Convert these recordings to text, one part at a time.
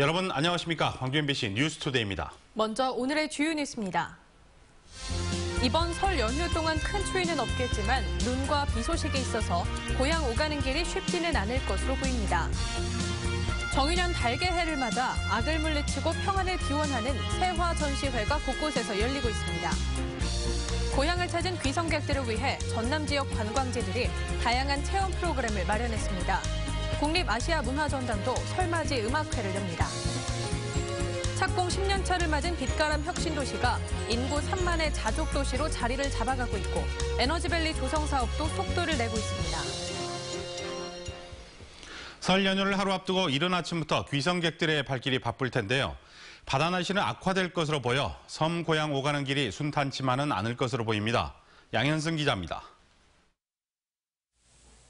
여러분 안녕하십니까? 광주 MBC 뉴스투데이입니다. 먼저 오늘의 주요 뉴스입니다. 이번 설 연휴 동안 큰 추위는 없겠지만 눈과 비 소식이 있어서 고향 오가는 길이 쉽지는 않을 것으로 보입니다. 정유년 달개해를 맞아 악을 물리치고 평안을 기원하는 세화 전시회가 곳곳에서 열리고 있습니다. 고향을 찾은 귀성객들을 위해 전남 지역 관광지들이 다양한 체험 프로그램을 마련했습니다. 국립아시아문화전당도 설맞이 음악회를 엽니다. 착공 10년 차를 맞은 빛가람 혁신도시가 인구 3만의 자족도시로 자리를 잡아가고 있고 에너지밸리 조성 사업도 속도를 내고 있습니다. 설 연휴를 하루 앞두고 이른 아침부터 귀성객들의 발길이 바쁠 텐데요. 바다 날씨는 악화될 것으로 보여 섬 고향 오가는 길이 순탄치만은 않을 것으로 보입니다. 양현승 기자입니다.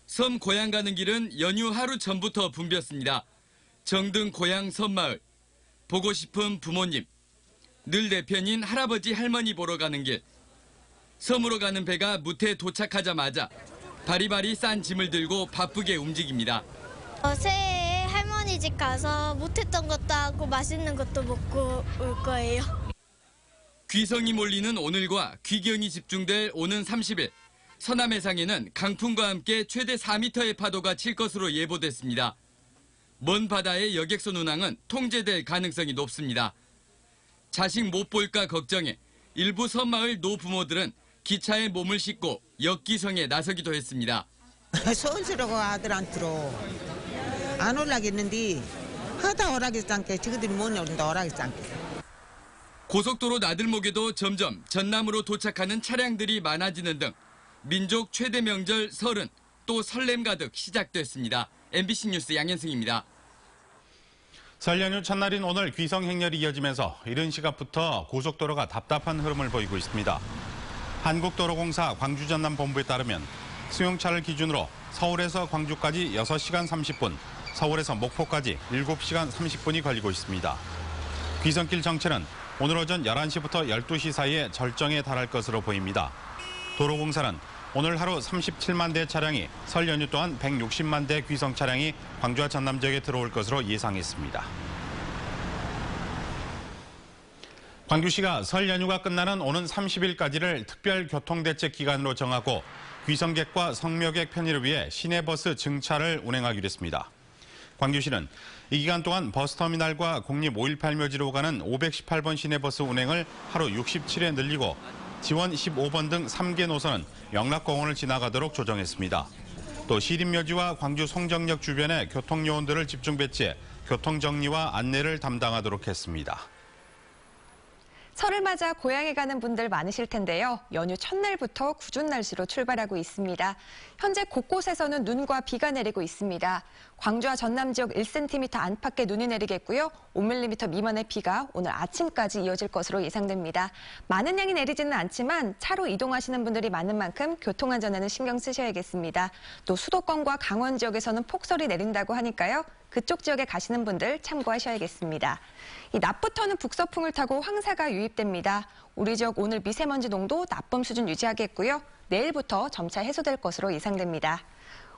섬 고향 가는 길은 연휴 하루 전부터 붐볐습니다. 정등 고향 섬마을. 보고 싶은 부모님. 늘 내 편인 할아버지 할머니 보러 가는 길. 섬으로 가는 배가 무태 도착하자마자 바리바리 싼 짐을 들고 바쁘게 움직입니다. 새해에 할머니 집 가서 못했던 것도 하고 맛있는 것도 먹고 올 거예요. 귀성이 몰리는 오늘과 귀경이 집중될 오는 30일. 서남 해상에는 강풍과 함께 최대 4m의 파도가 칠 것으로 예보됐습니다. 먼 바다의 여객선 운항은 통제될 가능성이 높습니다. 자식 못 볼까 걱정해 일부 섬마을 노부모들은 기차에 몸을 싣고 역기성에 나서기도 했습니다. 서운스러워 아들한테로 안 올라겠는데 하다 오라겠지 않게 저희들이 못 오른다 오라겠지 않게. 고속도로 나들목에도 점점 전남으로 도착하는 차량들이 많아지는 등 민족 최대 명절 설은 또 설렘 가득 시작됐습니다. MBC 뉴스 양현승입니다. 설 연휴 첫날인 오늘 귀성 행렬이 이어지면서 이른 시각부터 고속도로가 답답한 흐름을 보이고 있습니다. 한국도로공사 광주전남본부에 따르면 승용차를 기준으로 서울에서 광주까지 6시간 30분, 서울에서 목포까지 7시간 30분이 걸리고 있습니다. 귀성길 정체는 오늘 오전 11시부터 12시 사이에 절정에 달할 것으로 보입니다. 도로공사는 오늘 하루 37만 대 차량이 설 연휴 동안 160만 대 귀성 차량이 광주와 전남 지역에 들어올 것으로 예상했습니다. 광주시가 설 연휴가 끝나는 오는 30일까지를 특별교통대책 기간으로 정하고 귀성객과 성묘객 편의를 위해 시내버스 증차를 운행하기로 했습니다. 광주시는 이 기간 동안 버스터미널과 국립 5.18 묘지로 가는 518번 시내버스 운행을 하루 67회 늘리고 지원 15번 등 3개 노선은 영락공원을 지나가도록 조정했습니다. 또 시립묘지와 광주 송정역 주변에 교통요원들을 집중 배치해 교통정리와 안내를 담당하도록 했습니다. 설을 맞아 고향에 가는 분들 많으실 텐데요. 연휴 첫날부터 궂은 날씨로 출발하고 있습니다. 현재 곳곳에서는 눈과 비가 내리고 있습니다. 광주와 전남 지역 1cm 안팎의 눈이 내리겠고요. 5mm 미만의 비가 오늘 아침까지 이어질 것으로 예상됩니다. 많은 양이 내리지는 않지만 차로 이동하시는 분들이 많은 만큼 교통안전에는 신경 쓰셔야겠습니다. 또 수도권과 강원 지역에서는 폭설이 내린다고 하니까요. 그쪽 지역에 가시는 분들 참고하셔야겠습니다. 이 낮부터는 북서풍을 타고 황사가 유입됩니다. 우리 지역 오늘 미세먼지 농도 나쁨 수준 유지하겠고요. 내일부터 점차 해소될 것으로 예상됩니다.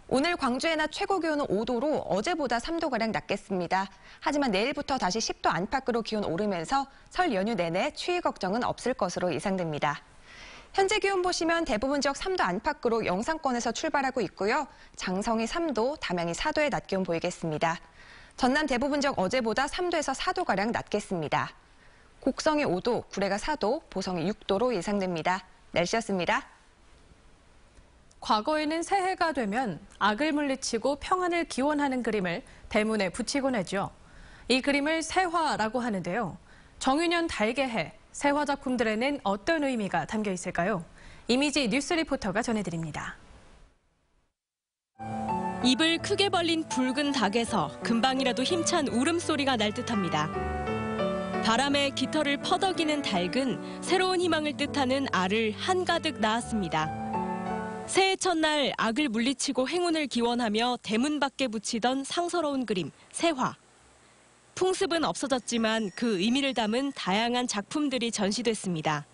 오늘 광주의 낮 최고 기온은 5도로 어제보다 3도가량 낮겠습니다. 하지만 내일부터 다시 10도 안팎으로 기온 오르면서 설 연휴 내내 추위 걱정은 없을 것으로 예상됩니다. 현재 기온 보시면 대부분 지역 3도 안팎으로 영상권에서 출발하고 있고요. 장성이 3도, 담양이 4도의 낮 기온 보이겠습니다. 전남 대부분 지역 어제보다 3도에서 4도가량 낮겠습니다. 곡성이 5도, 구례가 4도, 보성이 6도로 예상됩니다. 날씨였습니다. 과거에는 새해가 되면 악을 물리치고 평안을 기원하는 그림을 대문에 붙이곤 하죠. 이 그림을 세화라고 하는데요. 정유년 달개해, 세화 작품들에는 어떤 의미가 담겨 있을까요? 이미지 뉴스 리포터가 전해드립니다. 입을 크게 벌린 붉은 닭에서 금방이라도 힘찬 울음소리가 날 듯합니다. 바람에 깃털을 퍼덕이는 닭은 새로운 희망을 뜻하는 알을 한가득 낳았습니다. 새해 첫날 악을 물리치고 행운을 기원하며 대문 밖에 붙이던 상서로운 그림, 세화. 풍습은 없어졌지만 그 의미를 담은 다양한 작품들이 전시됐습니다.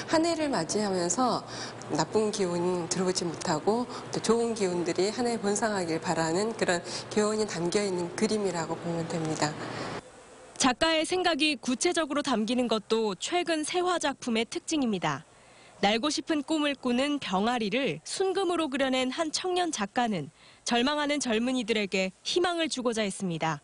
한 해를 맞이하면서 나쁜 기운 들어오지 못하고 또 좋은 기운들이 한 해 번성하길 바라는 그런 교훈이 담겨 있는 그림이라고 보면 됩니다. 작가의 생각이 구체적으로 담기는 것도 최근 세화 작품의 특징입니다. 날고 싶은 꿈을 꾸는 병아리를 순금으로 그려낸 한 청년 작가는 절망하는 젊은이들에게 희망을 주고자 했습니다.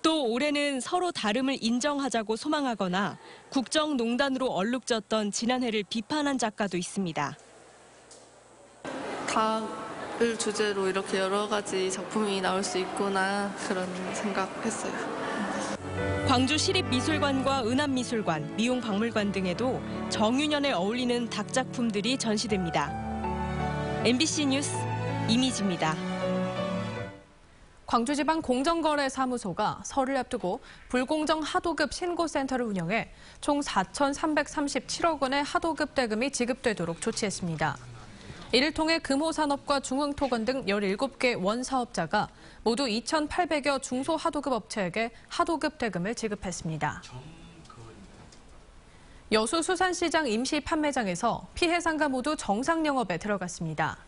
또 올해는 서로 다름을 인정하자고 소망하거나 국정농단으로 얼룩졌던 지난해를 비판한 작가도 있습니다. 닭을 주제로 이렇게 여러 가지 작품이 나올 수 있구나 그런 생각했어요. 광주시립미술관과 은암미술관, 미용박물관 등에도 정유년에 어울리는 닭 작품들이 전시됩니다. MBC 뉴스 이미지입니다. 광주지방공정거래사무소가 설을 앞두고 불공정 하도급 신고센터를 운영해 총 4,337억 원의 하도급 대금이 지급되도록 조치했습니다. 이를 통해 금호산업과 중흥토건 등 17개 원사업자가 모두 2,800여 중소하도급 업체에게 하도급 대금을 지급했습니다. 여수수산시장 임시 판매장에서 피해 상가 모두 정상 영업에 들어갔습니다.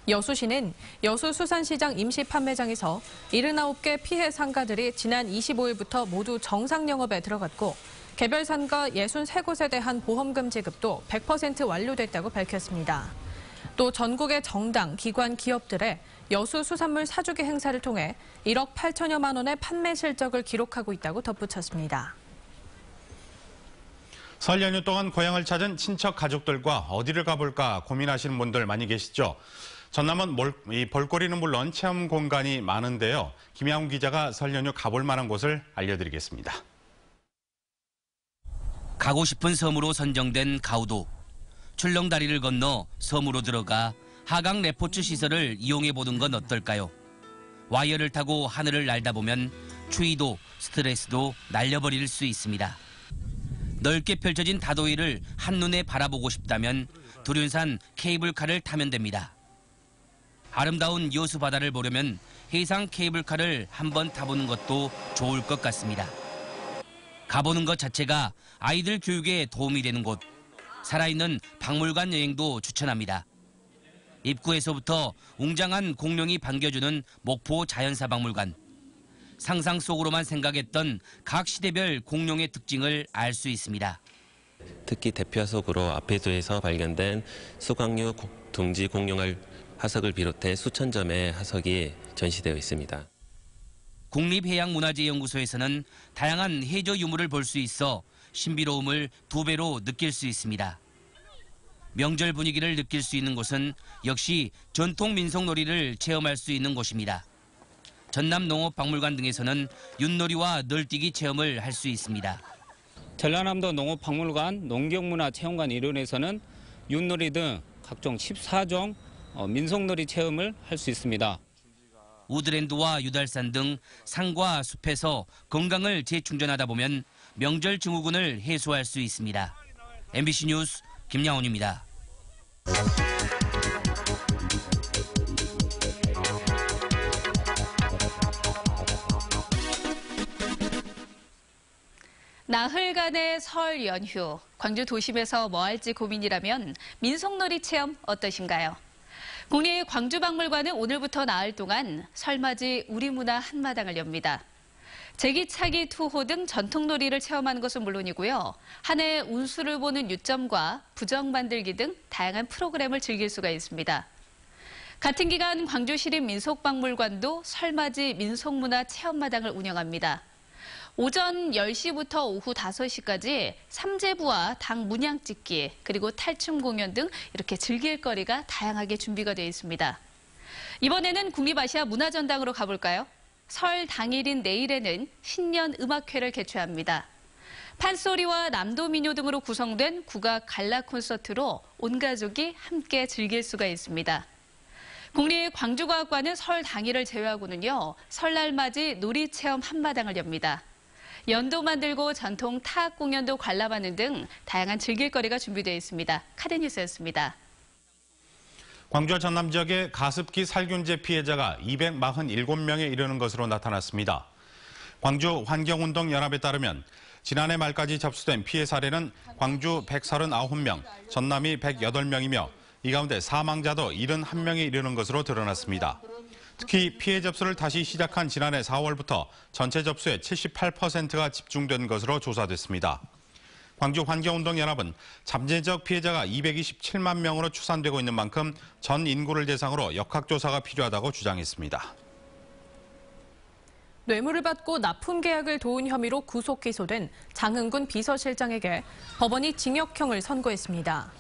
여수시는 여수수산시장 임시 판매장에서 79개 피해 상가들이 지난 25일부터 모두 정상 영업에 들어갔고 개별 상가 63곳에 대한 보험금 지급도 100% 완료됐다고 밝혔습니다. 또 전국의 정당, 기관, 기업들의 여수수산물 사주기 행사를 통해 1억 8천여만 원의 판매 실적을 기록하고 있다고 덧붙였습니다. 설 연휴 동안 고향을 찾은 친척 가족들과 어디를 가볼까 고민하시는 분들 많이 계시죠? 전남은 볼거리는 물론 체험 공간이 많은데요. 김양훈 기자가 설 연휴 가볼 만한 곳을 알려드리겠습니다. 가고 싶은 섬으로 선정된 가우도. 출렁다리를 건너 섬으로 들어가 하강 레포츠 시설을 이용해보는 건 어떨까요? 와이어를 타고 하늘을 날다 보면 추위도 스트레스도 날려버릴 수 있습니다. 넓게 펼쳐진 다도이를 한눈에 바라보고 싶다면 두륜산 케이블카를 타면 됩니다. 아름다운 여수 바다를 보려면 해상 케이블카를 한번 타보는 것도 좋을 것 같습니다. 가보는 것 자체가 아이들 교육에 도움이 되는 곳, 살아있는 박물관 여행도 추천합니다. 입구에서부터 웅장한 공룡이 반겨주는 목포 자연사박물관. 상상 속으로만 생각했던 각 시대별 공룡의 특징을 알 수 있습니다. 특히 대표화석으로 앞에도에서 발견된 수광류 둥지 공룡알 화석을 비롯해 수천 점의 화석이 전시되어 있습니다. 국립해양문화재연구소에서는 다양한 해저 유물을 볼 수 있어 신비로움을 2배로 느낄 수 있습니다. 명절 분위기를 느낄 수 있는 곳은 역시 전통 민속놀이를 체험할 수 있는 곳입니다. 전남농업박물관 등에서는 윷놀이와 널뛰기 체험을 할 수 있습니다. 전라남도 농업박물관 농경문화체험관 일원에서는 윷놀이 등 각종 14종 민속놀이 체험을 할 수 있습니다. 우드랜드와 유달산 등 산과 숲에서 건강을 재충전하다 보면 명절 증후군을 해소할 수 있습니다. MBC 뉴스 김양훈입니다. 나흘간의 설 연휴, 광주 도심에서 뭐 할지 고민이라면 민속놀이 체험 어떠신가요? 국립 광주박물관은 오늘부터 나흘 동안 설맞이 우리문화 한마당을 엽니다. 제기차기 투호 등 전통놀이를 체험하는 것은 물론이고요. 한 해 운수를 보는 유점과 부정 만들기 등 다양한 프로그램을 즐길 수가 있습니다. 같은 기간 광주시립민속박물관도 설맞이 민속문화 체험마당을 운영합니다. 오전 10시부터 오후 5시까지 삼재부와 당 문양 찍기, 그리고 탈춤 공연 등 이렇게 즐길 거리가 다양하게 준비가 되어 있습니다. 이번에는 국립아시아 문화전당으로 가볼까요? 설 당일인 내일에는 신년 음악회를 개최합니다. 판소리와 남도민요 등으로 구성된 국악 갈라 콘서트로 온 가족이 함께 즐길 수가 있습니다. 국립광주과학관은 설 당일을 제외하고는요, 설날 맞이 놀이체험 한마당을 엽니다. 연도 만들고 전통 타악 공연도 관람하는 등 다양한 즐길거리가 준비되어 있습니다. 카드뉴스였습니다. 광주와 전남 지역의 가습기 살균제 피해자가 247명에 이르는 것으로 나타났습니다. 광주 환경운동연합에 따르면 지난해 말까지 접수된 피해 사례는 광주 139명, 전남이 108명이며 이 가운데 사망자도 71명에 이르는 것으로 드러났습니다. 특히 피해 접수를 다시 시작한 지난해 4월부터 전체 접수의 78%가 집중된 것으로 조사됐습니다. 광주 환경운동연합은 잠재적 피해자가 227만 명으로 추산되고 있는 만큼 전 인구를 대상으로 역학조사가 필요하다고 주장했습니다. 뇌물을 받고 납품 계약을 도운 혐의로 구속 기소된 장흥군 비서실장에게 법원이 징역형을 선고했습니다.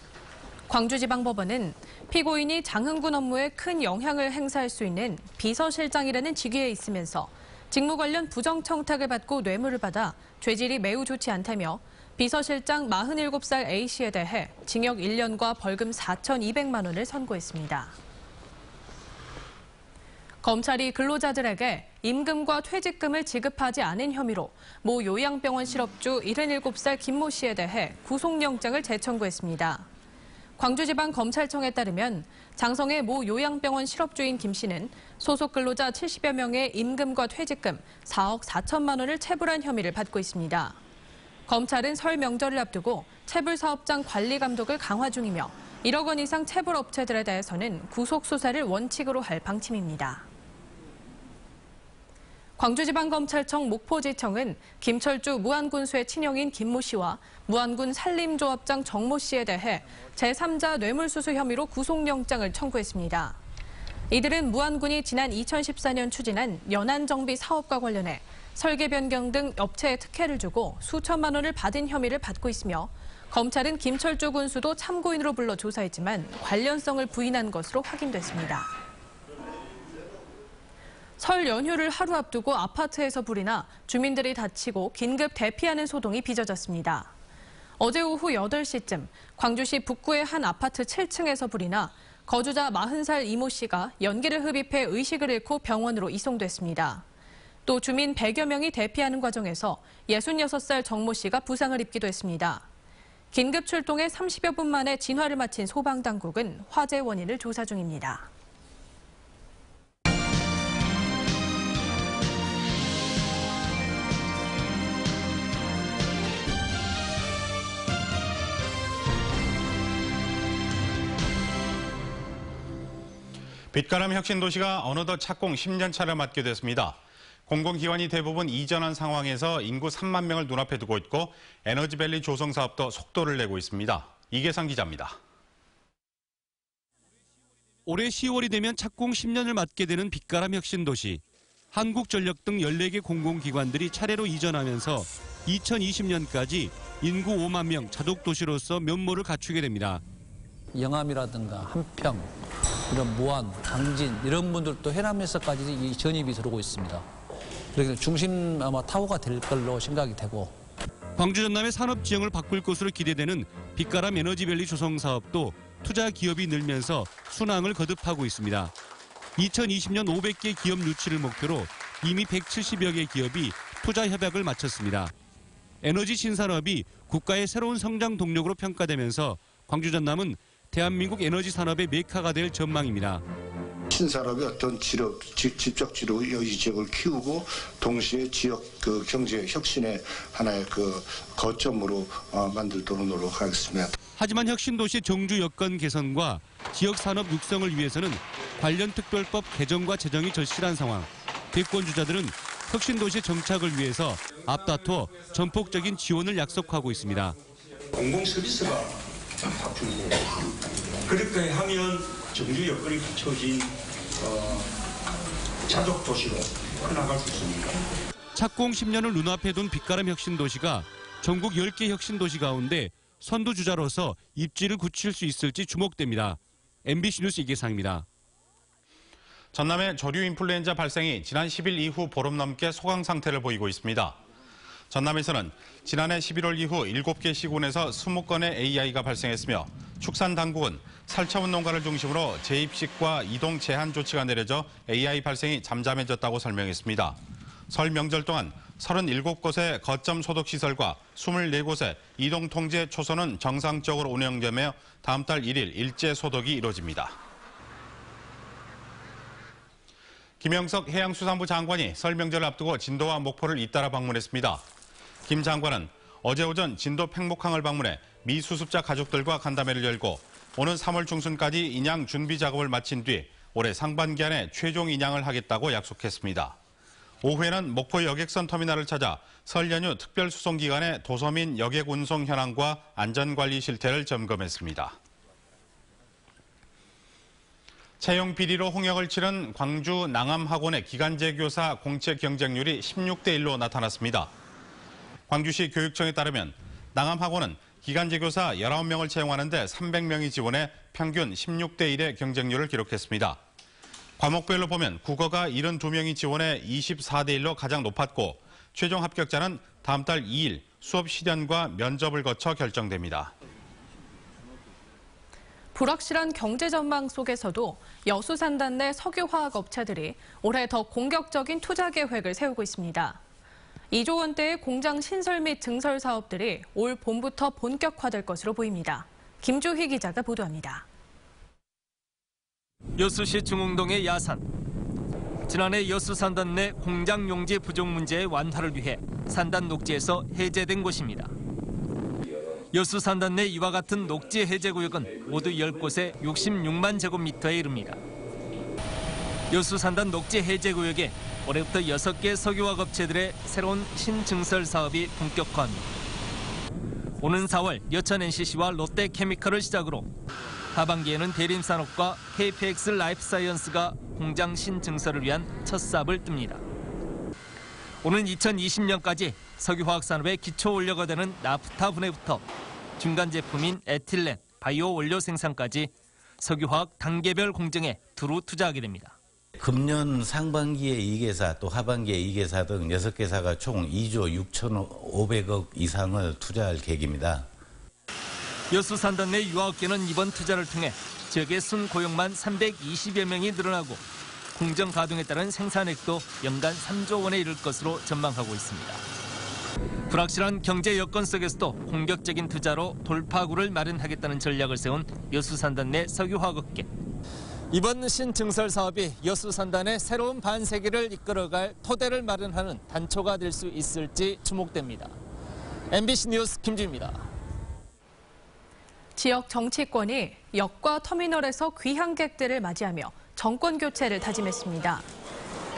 광주지방법원은 피고인이 장흥군 업무에 큰 영향을 행사할 수 있는 비서실장이라는 직위에 있으면서 직무 관련 부정청탁을 받고 뇌물을 받아 죄질이 매우 좋지 않다며 비서실장 47살 A씨에 대해 징역 1년과 벌금 4,200만 원을 선고했습니다. 검찰이 근로자들에게 임금과 퇴직금을 지급하지 않은 혐의로 모 요양병원 실업주 77살 김모 씨에 대해 구속영장을 재청구했습니다. 광주지방검찰청에 따르면 장성의 모 요양병원 실업주인 김 씨는 소속 근로자 70여 명의 임금과 퇴직금 4억 4천만 원을 체불한 혐의를 받고 있습니다. 검찰은 설 명절을 앞두고 체불사업장 관리 감독을 강화 중이며 1억 원 이상 체불 업체들에 대해서는 구속 수사를 원칙으로 할 방침입니다. 광주지방검찰청 목포지청은 김철주 무안군수의 친형인 김모 씨와 무안군 산림조합장 정모 씨에 대해 제3자 뇌물수수 혐의로 구속영장을 청구했습니다. 이들은 무안군이 지난 2014년 추진한 연안정비 사업과 관련해 설계 변경 등 업체에 특혜를 주고 수천만 원을 받은 혐의를 받고 있으며 검찰은 김철주 군수도 참고인으로 불러 조사했지만 관련성을 부인한 것으로 확인됐습니다. 설 연휴를 하루 앞두고 아파트에서 불이 나 주민들이 다치고 긴급 대피하는 소동이 빚어졌습니다. 어제 오후 8시쯤 광주시 북구의 한 아파트 7층에서 불이 나 거주자 40살 이모 씨가 연기를 흡입해 의식을 잃고 병원으로 이송됐습니다. 또 주민 100여 명이 대피하는 과정에서 66살 정모 씨가 부상을 입기도 했습니다. 긴급 출동해 30여 분 만에 진화를 마친 소방당국은 화재 원인을 조사 중입니다. 빛가람 혁신도시가 어느덧 착공 10년 차를 맞게 됐습니다. 공공기관이 대부분 이전한 상황에서 인구 3만 명을 눈앞에 두고 있고 에너지밸리 조성 사업도 속도를 내고 있습니다. 이계상 기자입니다. 올해 10월이 되면 착공 10년을 맞게 되는 빛가람 혁신도시. 한국전력 등 14개 공공기관들이 차례로 이전하면서 2020년까지 인구 5만 명 자독도시로서 면모를 갖추게 됩니다. 영암이라든가 한평, 이런 무안, 당진 이런 분들도 해남에서까지 이 전입이 들어오고 있습니다. 그래서 중심 아마 타워가 될 걸로 생각이 되고. 광주 전남의 산업 지형을 바꿀 것으로 기대되는 빛가람 에너지밸리 조성 사업도 투자 기업이 늘면서 순항을 거듭하고 있습니다. 2020년 500개 기업 유치를 목표로 이미 170여 개 기업이 투자 협약을 마쳤습니다. 에너지 신산업이 국가의 새로운 성장 동력으로 평가되면서 광주 전남은 대한민국 에너지 산업의 메카가 될 전망입니다. 신산업의 어떤 직접 여지 지역을 키우고 동시에 지역 경제 혁신의 하나의 거점으로 만들도록 노력하겠습니다. 하지만 혁신도시 정주 여건 개선과 지역 산업 육성을 위해서는 관련 특별법 개정과 제정이 절실한 상황. 대권 주자들은 혁신도시 정착을 위해서 앞다퉈 전폭적인 지원을 약속하고 있습니다. 공공 서비스가 바쁘고 그렇게 하면 정주 여건이 갖춰진 자족 도시로 커나갈 수 있습니다. 착공 10년을 눈앞에 둔 빛가람 혁신도시가 전국 10개 혁신도시 가운데 선두주자로서 입지를 굳힐 수 있을지 주목됩니다. MBC 뉴스 이계상입니다. 전남의 조류 인플루엔자 발생이 지난 10일 이후 보름 넘게 소강 상태를 보이고 있습니다. 전남에서는 지난해 11월 이후 7개 시군에서 20건의 AI가 발생했으며 축산당국은 살처분 농가를 중심으로 재입식과 이동 제한 조치가 내려져 AI 발생이 잠잠해졌다고 설명했습니다. 설 명절 동안 37곳의 거점 소독시설과 24곳의 이동 통제 초소는 정상적으로 운영되며 다음 달 1일 일제 소독이 이루어집니다. 김영석 해양수산부 장관이 설 명절을 앞두고 진도와 목포를 잇따라 방문했습니다. 김 장관은 어제 오전 진도 팽목항을 방문해 미수습자 가족들과 간담회를 열고 오는 3월 중순까지 인양 준비 작업을 마친 뒤 올해 상반기 안에 최종 인양을 하겠다고 약속했습니다. 오후에는 목포 여객선 터미널을 찾아 설 연휴 특별수송 기간의 도서민 여객 운송 현황과 안전관리 실태를 점검했습니다. 채용 비리로 홍역을 치른 광주 낭암학원의 기간제 교사 공채 경쟁률이 16대 1로 나타났습니다. 광주시 교육청에 따르면 낭암학원은 기간제 교사 19명을 채용하는데 300명이 지원해 평균 16대 1의 경쟁률을 기록했습니다. 과목별로 보면 국어가 72명이 지원해 24대 1로 가장 높았고 최종 합격자는 다음 달 2일 수업 실연과 면접을 거쳐 결정됩니다. 불확실한 경제 전망 속에서도 여수산단 내 석유화학 업체들이 올해 더 공격적인 투자 계획을 세우고 있습니다. 2조 원대의 공장 신설 및 증설 사업들이 올 봄부터 본격화될 것으로 보입니다. 김주희 기자가 보도합니다. 여수시 중흥동의 야산. 지난해 여수산단 내 공장 용지 부족 문제의 완화를 위해 산단 녹지에서 해제된 곳입니다. 여수산단 내 이와 같은 녹지 해제구역은 모두 10곳에 66만 제곱미터에 이릅니다. 여수산단 녹지 해제구역에 올해부터 6개 석유화학 업체들의 새로운 신증설 사업이 본격화합니다. 오는 4월 여천 NCC와 롯데케미칼을 시작으로 하반기에는 대림산업과 KPX 라이프사이언스가 공장 신증설을 위한 첫 삽을 뜹니다. 오는 2020년까지 석유화학 산업의 기초 원료가 되는 나프타 분해부터 중간 제품인 에틸렌, 바이오 원료 생산까지 석유화학 단계별 공정에 두루 투자하게 됩니다. 금년 상반기에 2개사 또 하반기에 2개사 등 6개사가 총 2조 6,500억 이상을 투자할 계획입니다. 여수산단 내 유화업계는 이번 투자를 통해 지역의 순고용만 320여 명이 늘어나고 공정 가동에 따른 생산액도 연간 3조 원에 이를 것으로 전망하고 있습니다. 불확실한 경제 여건 속에서도 공격적인 투자로 돌파구를 마련하겠다는 전략을 세운 여수산단 내 석유화학업계. 이번 신증설 사업이 여수산단의 새로운 반세기를 이끌어갈 토대를 마련하는 단초가 될 수 있을지 주목됩니다. MBC 뉴스 김주입니다. 지역 정치권이 역과 터미널에서 귀향객들을 맞이하며 정권 교체를 다짐했습니다.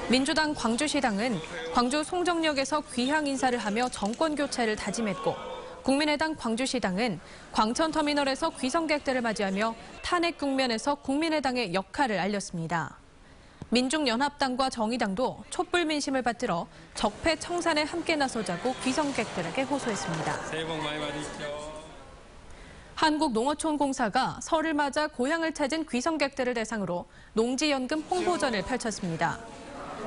민주당 광주시당은 광주 송정역에서 귀향 인사를 하며 정권 교체를 다짐했고 국민의당 광주시당은 광천터미널에서 귀성객들을 맞이하며 탄핵 국면에서 국민의당의 역할을 알렸습니다. 민중연합당과 정의당도 촛불 민심을 받들어 적폐 청산에 함께 나서자고 귀성객들에게 호소했습니다. 새해 복 많이 받으십시오. 한국농어촌공사가 설을 맞아 고향을 찾은 귀성객들을 대상으로 농지연금 홍보전을 펼쳤습니다.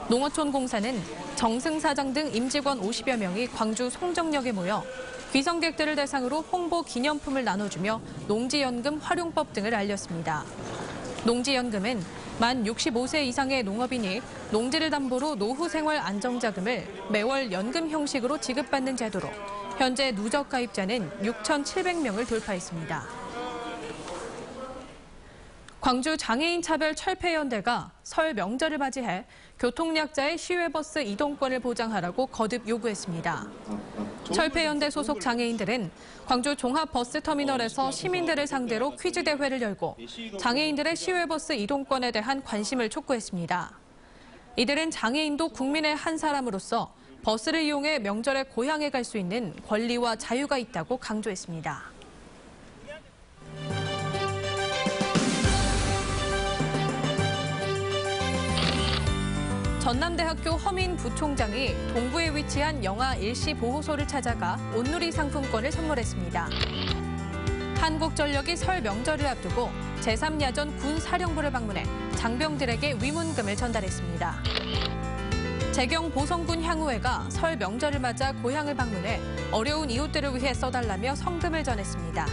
농어촌공사는 정승사장 등 임직원 50여 명이 광주 송정역에 모여 귀성객들을 대상으로 홍보 기념품을 나눠주며 농지연금 활용법 등을 알렸습니다. 농지연금은 만 65세 이상의 농업인이 농지를 담보로 노후 생활 안정자금을 매월 연금 형식으로 지급받는 제도로 현재 누적 가입자는 6,700명을 돌파했습니다. 광주 장애인 차별 철폐연대가 설 명절을 맞이해 교통약자의 시외버스 이동권을 보장하라고 거듭 요구했습니다. 철폐연대 소속 장애인들은 광주 종합버스터미널에서 시민들을 상대로 퀴즈 대회를 열고 장애인들의 시외버스 이동권에 대한 관심을 촉구했습니다. 이들은 장애인도 국민의 한 사람으로서 버스를 이용해 명절에 고향에 갈 수 있는 권리와 자유가 있다고 강조했습니다. 전남대학교 허민 부총장이 동구에 위치한 영아 일시 보호소를 찾아가 온누리 상품권을 선물했습니다. 한국전력이 설 명절을 앞두고 제3야전 군사령부를 방문해 장병들에게 위문금을 전달했습니다. 재경 보성군 향후회가 설 명절을 맞아 고향을 방문해 어려운 이웃들을 위해 써달라며 성금을 전했습니다.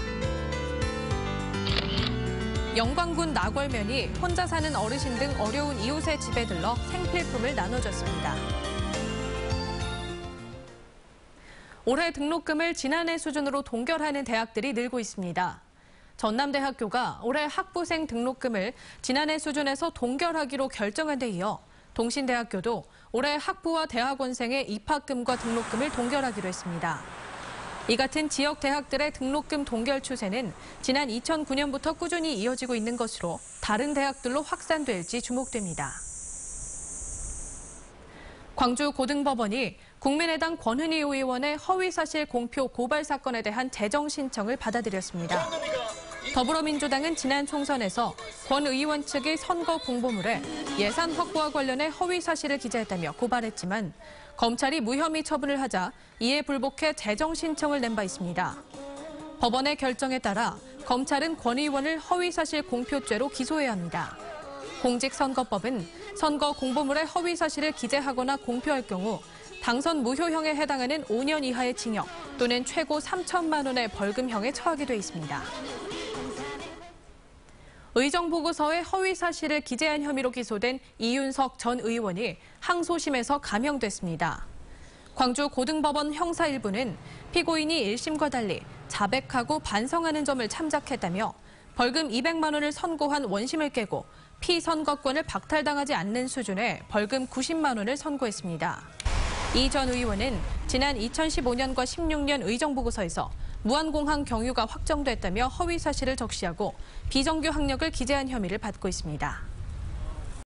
영광군 나궐면이 혼자 사는 어르신 등 어려운 이웃의 집에 들러 생필품을 나눠줬습니다. 올해 등록금을 지난해 수준으로 동결하는 대학들이 늘고 있습니다. 전남대학교가 올해 학부생 등록금을 지난해 수준에서 동결하기로 결정한 데 이어 동신대학교도 올해 학부와 대학원생의 입학금과 등록금을 동결하기로 했습니다. 이 같은 지역 대학들의 등록금 동결 추세는 지난 2009년부터 꾸준히 이어지고 있는 것으로 다른 대학들로 확산될지 주목됩니다. 광주 고등법원이 국민의당 권은희 의원의 허위사실 공표 고발 사건에 대한 재정 신청을 받아들였습니다. 더불어민주당은 지난 총선에서 권 의원 측이 선거 공보물에 예산 확보와 관련해 허위 사실을 기재했다며 고발했지만 검찰이 무혐의 처분을 하자 이에 불복해 재정 신청을 낸 바 있습니다. 법원의 결정에 따라 검찰은 권 의원을 허위 사실 공표죄로 기소해야 합니다. 공직선거법은 선거 공보물에 허위 사실을 기재하거나 공표할 경우 당선 무효형에 해당하는 5년 이하의 징역 또는 최고 3천만 원의 벌금형에 처하게 돼 있습니다. 의정보고서에 허위 사실을 기재한 혐의로 기소된 이윤석 전 의원이 항소심에서 감형됐습니다. 광주 고등법원 형사 1부는 피고인이 1심과 달리 자백하고 반성하는 점을 참작했다며 벌금 200만 원을 선고한 원심을 깨고 피선거권을 박탈당하지 않는 수준의 벌금 90만 원을 선고했습니다. 이 전 의원은 지난 2015년과 16년 의정보고서에서 무한공항 경유가 확정됐다며 허위 사실을 적시하고 비정규 학력을 기재한 혐의를 받고 있습니다.